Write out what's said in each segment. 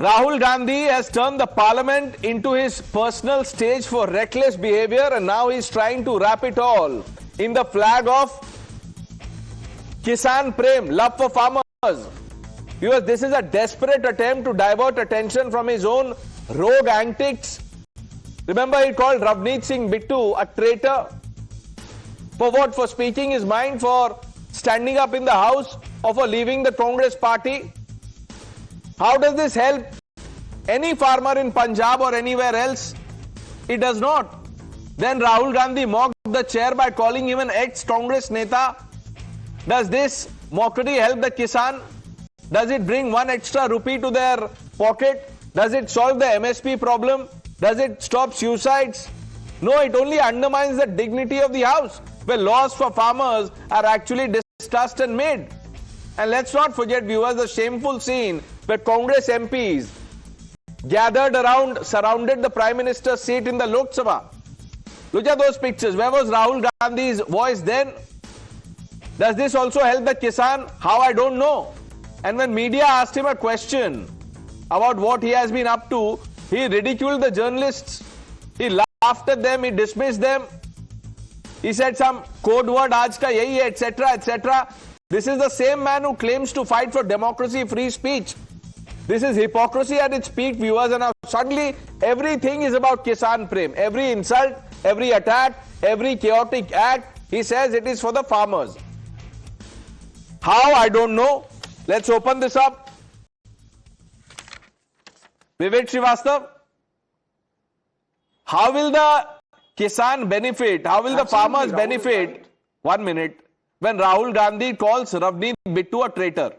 Rahul Gandhi has turned the parliament into his personal stage for reckless behavior, and now he's trying to wrap it all in the flag of Kisan Prem, love for farmers. Because this is a desperate attempt to divert attention from his own rogue antics. Remember, he called Ravneet Singh Bittu a traitor. For what? For speaking his mind, for standing up in the house, or for leaving the Congress party? How does this help any farmer in Punjab or anywhere else? It does not. Then Rahul Gandhi mocked the chair by calling him an ex-Congress neta. Does this mockery help the Kisan? Does it bring one extra rupee to their pocket? Does it solve the MSP problem? Does it stop suicides? No, it only undermines the dignity of the house, where laws for farmers are actually discussed and made. And let's not forget, viewers, the shameful scene where Congress MPs gathered around, surrounded the Prime Minister's seat in the Lok Sabha. Look at those pictures. Where was Rahul Gandhi's voice then? Does this also help the Kisan? How, I don't know. And when media asked him a question about what he has been up to, he ridiculed the journalists. He laughed at them, he dismissed them. He said some code word, aaj ka yahi hai, etc., etc. This is the same man who claims to fight for democracy, free speech. This is hypocrisy at its peak, viewers, and now suddenly everything is about Kisan Prem. Every insult, every attack, every chaotic act, he says it is for the farmers. How? I don't know. Let's open this up. Vivek Srivastava, how will the Kisan benefit? How will the farmers benefit? 1 minute. When Rahul Gandhi calls Ravneet Bittu a traitor.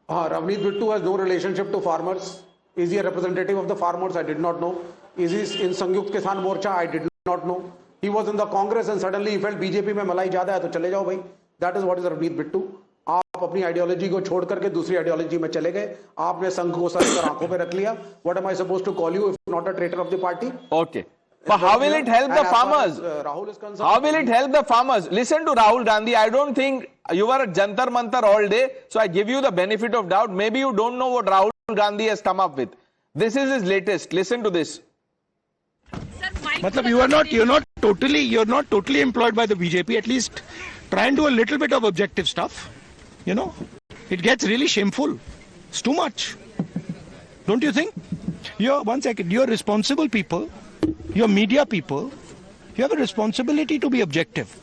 Ravneet Bittu has no relationship to farmers. Is he a representative of the farmers? I did not know. Is he in Sangyukt Kisan Morcha? I did not know. He was in the Congress and suddenly he felt BJP में मलाई ज़्यादा है तो चले जाओ भाई. That is what is Ravneet Bittu. आप अपनी आइडियोलॉजी को छोड़ करके दूसरी आइडियोलॉजी में चले गए. आपने संघ को सर पर आंखों पे रख लिया. What am I supposed to call you if not a traitor of the party? Okay. But how will it help the farmers? Rahul is concerned. How will it help the farmers? Listen to Rahul Gandhi. I don't think you were at Jantar Mantar all day, so I give you the benefit of doubt. Maybe you don't know what Rahul Gandhi has come up with. This is his latest. Listen to this. Matlab, you're not totally employed by the BJP. At least try and do a little bit of objective stuff. You know, it gets really shameful. It's too much. Don't you think? You're responsible people. You're media people. You have a responsibility to be objective.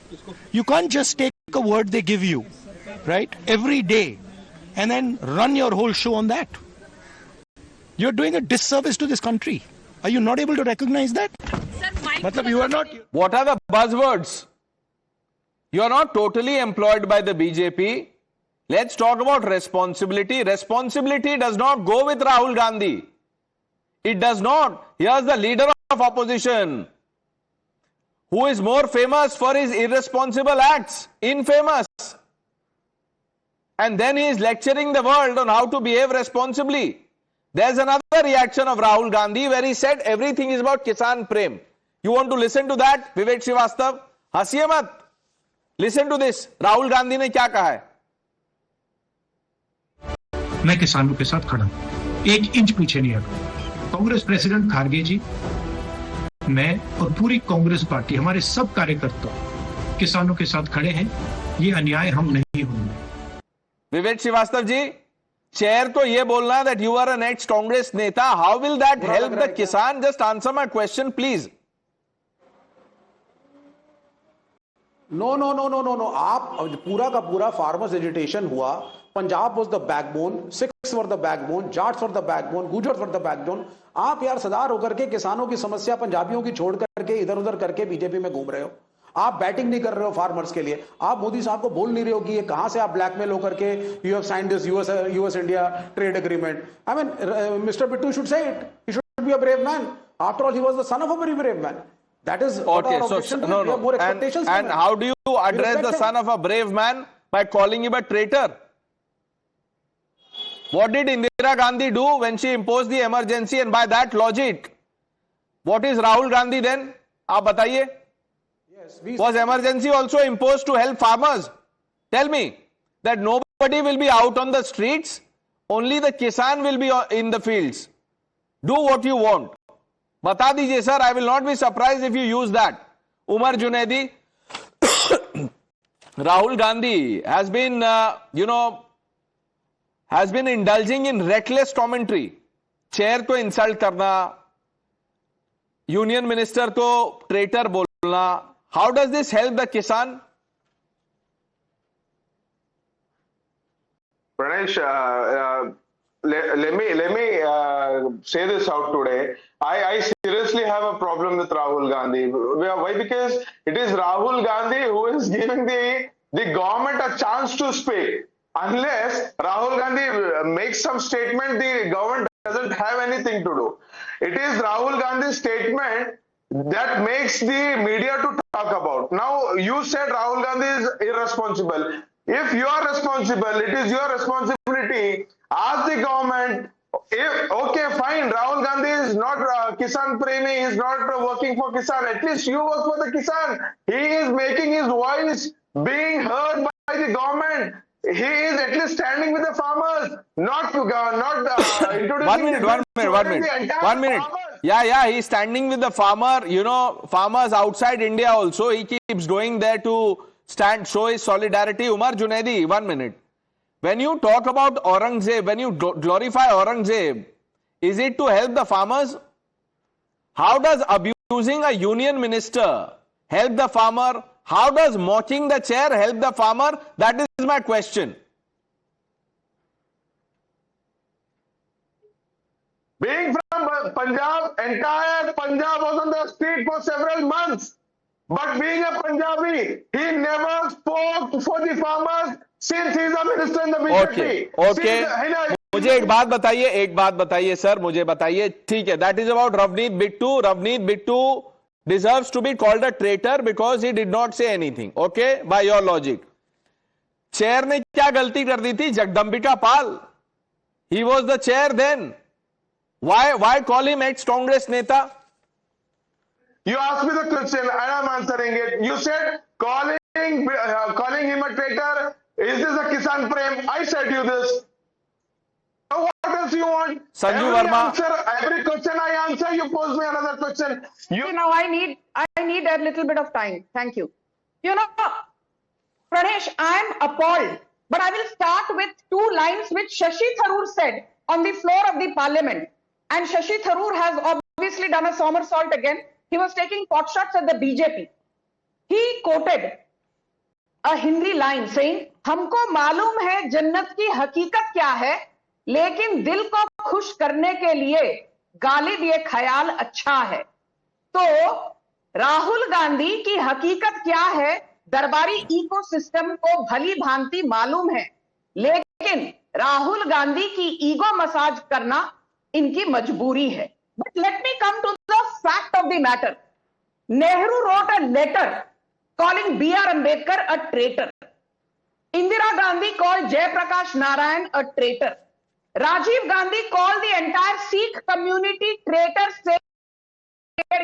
You can't just take a word they give you, right, every day, and then run your whole show on that. You're doing a disservice to this country. Are you not able to recognize that? Matlab, you are not. What are the buzzwords? You are not totally employed by the BJP. Let's talk about responsibility. Responsibility does not go with Rahul Gandhi. It does not. Here's the leader of opposition, who is more famous for his irresponsible acts, infamous. And then he is lecturing the world on how to behave responsibly. There's another reaction of Rahul Gandhi where he said everything is about Kisan Prem. You want to listen to that, Vivek Srivastava? हंसिए मत. Listen to this. Rahul Gandhi ने क्या कहा है? मैं किसानों के साथ खड़ा हूं, 1 इंच पीछे नहीं हटूंगा. कांग्रेस प्रेसिडेंट खारगे जी, मैं और पूरी कांग्रेस पार्टी, हमारे सब कार्यकर्ता किसानों के साथ खड़े हैं. ये अन्याय हम नहीं होंगे. विवेक श्रीवास्तव जी, चेयर तो ये बोलना है that you are an ex-Congress नेता. How will that help the Kisan? Just answer my question, please. No. आप पूरा का पूरा फार्मर्स एजिटेशन हुआ. Punjab was the backbone, Sikhs were the backbone, Jats were the backbone, Gujars were the backbone. आप यार सदार होकर के किसानों की समस्या पंजाबियों की छोड़ करके इधर उधर करके बीजेपी में घूम रहे हो. आप बैटिंग नहीं कर रहे हो फार्मर्स के लिए. आप मोदी साहब को बोल नहीं रहे हो कि ये कहां से आप ब्लैकमेल होकर के you have signed this US India trade agreement. I mean mister Bittu should say it. He should be a brave man. After all he was the son of a very brave man. That is okay. So no. And how do you address the son of a brave man? By calling him a traitor. What did Indira Gandhi do when she imposed the emergency? And by that logic, what is Rahul Gandhi then? आप बताइए. Was emergency also imposed to help farmers? Tell me that nobody Nobody will be out on the streets. Only the kisan will be in the fields. Do what you want. Bata dijiye sir, I will not be surprised if you use that. Umar Junaidi, Rahul Gandhi has been, has been indulging in reckless commentary. Chair को insult करना, union minister को traitor बोलना. How does this help the kisan? Pranesh, let me say this out today. I seriously have a problem with Rahul Gandhi. Why? Because it is Rahul Gandhi who is giving the government a chance to speak. Unless Rahul Gandhi makes some statement, the government doesn't have anything to do. It is Rahul Gandhi's statement that makes the media to talk about. Now, you said Rahul Gandhi is irresponsible. If you are responsible, it is your responsibility. Ask the government. If, okay, fine, Rahul Gandhi is not Kisan Premi, he is not working for Kisan. At least you work for the Kisan. He is making his voice being heard by the government. He is at least standing with the farmers, not introducing. 1 minute. Yeah, he's standing with the farmer. Farmers outside India also. He keeps going there to show his solidarity. Umar Junaidi, 1 minute. When you talk about Aurangzeb, when you glorify Aurangzeb, is it to help the farmers? How does abusing a union minister help the farmer? How does mocking the chair help the farmer? That is my question. Being from Punjab, entire Punjab was on the street for several months. But being a Punjabi, he never spoke for the farmers since he is a minister in the BJP. Okay. मुझे एक बात बताइए sir, मुझे बताइए, ठीक है, that is about Ravneet Bittu. Ravneet Bittu deserves to be called a traitor because he did not say anything. Okay, by your logic. Chair ने क्या गलती कर दी थी? Jagdambika Pal. He was the chair then. Why call him ex-Congress neta? You asked me the question and I'm answering it. You said calling him a traitor. Is this a Kisan Prem? I said you this. So what else you want? Sanju Verma. Every question I answer, you pose me another question. I need a little bit of time. Thank you. Pranesh, I'm appalled. But I will start with 2 lines which Shashi Tharoor said on the floor of the parliament. And Shashi Tharoor has obviously done a somersault again. He was taking pot shots at the BJP. He quoted a Hindi line saying, हमको मालूम है जन्नत की हकीकत क्या है, लेकिन दिल को खुश करने के लिए गालिब ये ख्याल अच्छा है. तो राहुल गांधी की हकीकत क्या है, दरबारी इकोसिस्टम को भली भांति मालूम है, लेकिन राहुल गांधी की ईगो मसाज करना इनकी मजबूरी है. But let me come to the fact of the matter. Nehru wrote a letter calling B.R. Ambedkar a traitor. Indira Gandhi called Jayaprakash Narayan a traitor. Rajiv Gandhi called the entire Sikh community traitors. से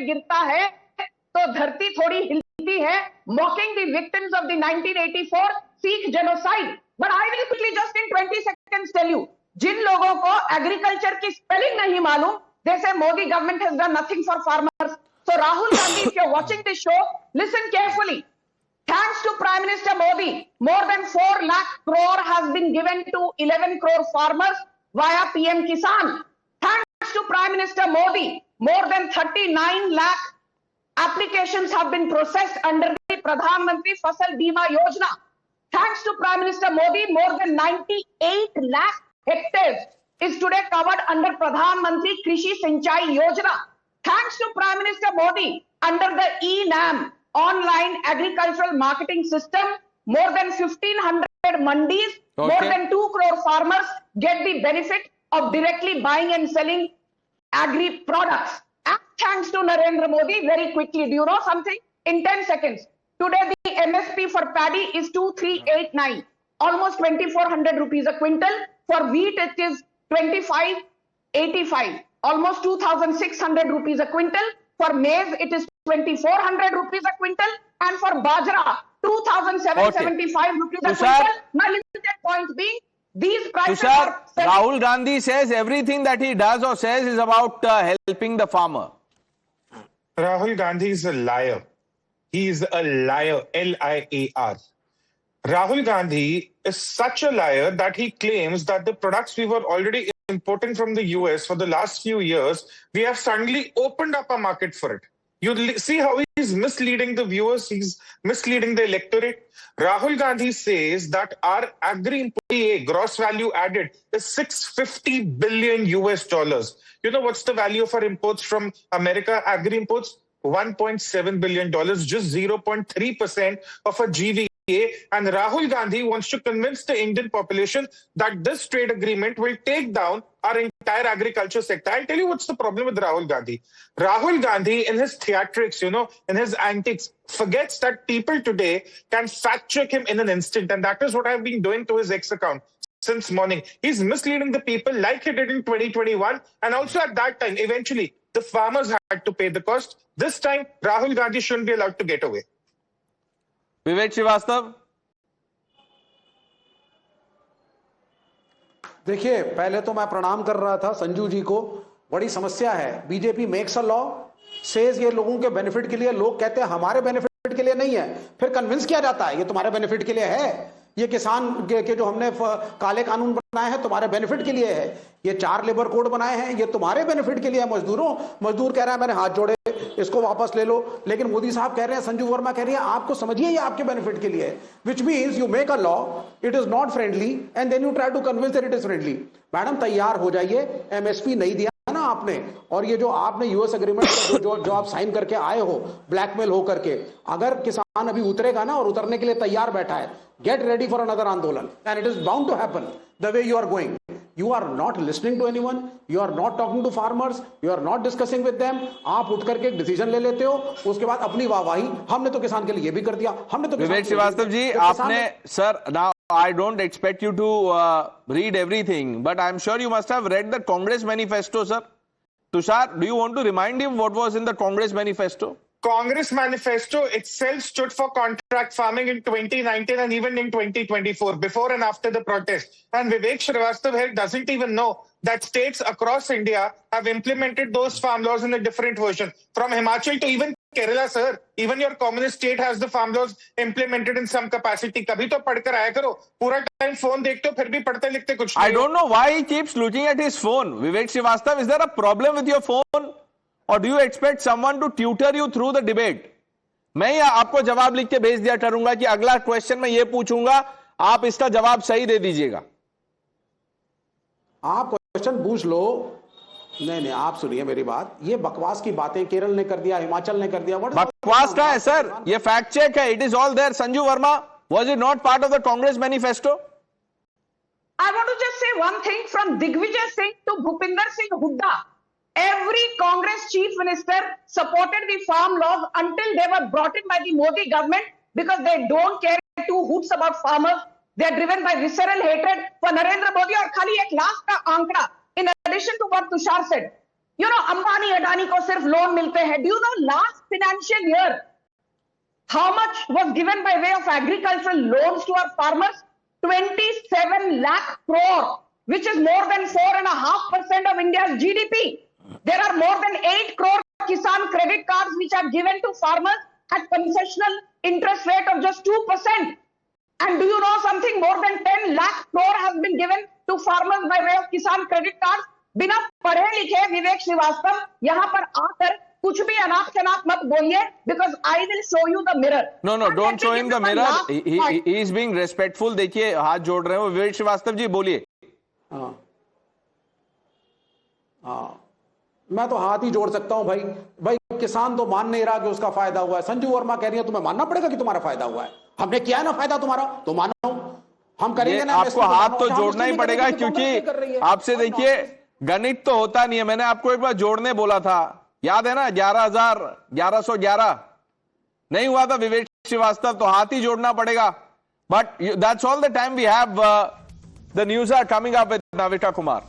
गिरता है तो धरती थोड़ी हिलती है, mocking the victims of the 1984 Sikh genocide. But I will quickly just in 20 seconds tell you, जिन लोगों को agriculture की spelling नहीं मालूम, they say Modi government has done nothing for farmers. So Rahul Gandhi, if you're watching this show, listen carefully. Thanks to Prime Minister Modi, more than 4 lakh crore has been given to 11 crore farmers via PM Kisan. Thanks to Prime Minister Modi, more than 39 lakh applications have been processed under the Pradhan Mantri Fasal Bima Yojana. Thanks to Prime Minister Modi, more than 98 lakh hectares is today covered under Pradhan Mantri Krishi Sinchai Yojana. Thanks to Prime Minister Modi, under the eNAM, online agricultural marketing system, more than 1,500 mandis, more than 2 crore farmers get the benefit of directly buying and selling agri products. And thanks to Narendra Modi, very quickly, do you know something? In 10 seconds, today the MSP for paddy is 2389, almost 2,400 rupees a quintal. For wheat, it is 2585, almost 2,600 rupees a quintal. For maize, it is 2,400 rupees a quintal. And for bajra, 2,775 rupees a quintal. My limited point being, myself Tushar, are selling. Rahul Gandhi says everything that he does or says is about helping the farmer. Rahul Gandhi is a liar. He is a liar, L-I-A-R. Rahul Gandhi is such a liar that he claims that the products we were already importing from the US for the last few years, we have suddenly opened up a market for it. You see how he's misleading the viewers, he's misleading the electorate. Rahul Gandhi says that our agri gross value added is $650 billion US dollars. You know what's the value of our imports from America, agri imports? $1.7 billion, just 0.3% of a GVA. And Rahul Gandhi wants to convince the Indian population that this trade agreement will take down our entire agriculture sector. I'll tell you what's the problem with Rahul Gandhi. Rahul Gandhi, in his theatrics, in his antics, forgets that people today can fact check him in an instant. And that is what I've been doing to his X account since morning. He's misleading the people like he did in 2021. And also at that time, eventually, the farmers had to pay the cost. This time, Rahul Gandhi shouldn't be allowed to get away. Vivek Srivastava. देखिए, पहले तो मैं प्रणाम कर रहा था संजू जी को। बड़ी समस्या है, BJP makes a law, says ये लोगों के बेनिफिट के लिए, लोग कहते हैं हमारे बेनिफिट के लिए नहीं है, फिर कन्विंस किया जाता है ये तुम्हारे बेनिफिट के लिए है, ये किसान के जो हमने काले कानून बनाए हैं तुम्हारे बेनिफिट के लिए है, ये 4 लेबर कोड बनाए हैं ये तुम्हारे बेनिफिट के लिए है। मजदूर कह रहा है मैंने हाथ जोड़े, इसको वापस ले लो, लेकिन मोदी साहब कह रहे हैं, संजू वर्मा कह रही है आपको समझिए ये आपके बेनिफिट के लिए है, which means you make a law, it is not friendly and then you try to convince that it is friendly. Madam तैयार हो जाइए, एमएसपी नहीं दिया ना आपने, और ये जो आपने यूएस एग्रीमेंट जो आप साइन करके आए हो ब्लैकमेल हो करके, अगर किसान अभी उतरेगा ना और उतरने के लिए तैयार बैठा है, गेट रेडी फॉर अनदर आंदोलन and it is bound to happen the way you are going. You are not listening to anyone, you are not talking to farmers, you are not discussing with them. आप उठ करके एक decision ले लेते हो, उसके बाद अपनी वाहवाही, हमने तो किसान के लिए ये भी कर दिया, हमने तो। विवेक श्रीवास्तव जी, आपने sir, now I don't expect you to read everything, but I'm sure you must have read the Congress manifesto, sir. Tushar, do you want to remind him what was in the Congress manifesto? Congress manifesto itself stood for contract farming in 2019 and even in 2024, before and after the protest. And Vivek Srivastava here doesn't even know that states across India have implemented those farm laws in a different version. From Himachal to even Kerala, sir, even your communist state has the farm laws implemented in some capacity. Kabhi to padhkar aaya karo. Pura time phone dekhte ho, phir bhi padhte likhte kuch nahi. I don't know why he keeps looking at his phone. Vivek Srivastava, is there a problem with your phone? Or do you expect someone to tutor you through the debate? मैं या आपको जवाब लिख के भेज दिया करूंगा कि अगला क्वेश्चन मैं ये पूछूंगा, आप इसका जवाब सही दे दीजिएगा। आप क्वेश्चन पूछ लो। नहीं, आप सुनिए मेरी बात, ये बकवास की बातें केरल ने कर दिया, हिमाचल ने कर दिया। बकवास का है सर, ये फैक्ट चेक है, it is all there. Sanju Verma, was it not part of the Congress manifesto? I want to just say one thing, from Digvijay Singh to Bhupinder Singh Hooda. Every Congress chief minister supported the farm laws until they were brought in by the Modi government, because they don't care two hoots about farmers. They are driven by visceral hatred for Narendra Modi. और खाली एक last का आंकड़ा, in addition to what Tushar said, you know, Ambani Adani को सिर्फ loan मिलते हैं. Do you know last financial year how much was given by way of agricultural loans to our farmers? 27 lakh crore, which is more than 4.5% of India's GDP. There are more than 8 crore Kisan credit cards which are given to farmers at concessional interest rate of just 2%. And do you know something? More than 10 lakh crore has been given to farmers by way of Kisan credit cards. बिना पढ़े लिखे विवेक श्रीवास्तव यहाँ पर आकर कुछ भी अनाप शनाप मत बोलिए, because I will show you the mirror. No, don't show him the mirror. He is being respectful. देखिए हाथ जोड़ रहे हो विवेक श्रीवास्तव जी, बोलिए। हाँ, मैं तो हाथ ही जोड़ सकता हूं भाई किसान तो मान नहीं रहा कि उसका फायदा हुआ है। संजू वर्मा कह रही है तुम्हें मानना पड़ेगा कि तुम्हारा फायदा हुआ है, हमने किया है ना फायदा तुम्हारा, तो मानो हम करेंगे ना। आपको हाथ तो जोड़ना ही पड़ेगा, क्योंकि आपसे देखिए गणित तो होता नहीं है। मैंने आपको एक बार जोड़ने बोला था, याद है ना, 11,1111 नहीं हुआ था विवेक श्रीवास्तव, तो हाथ ही जोड़ना पड़ेगा। But that's all the time we have. The news are coming up with Navita Kumar.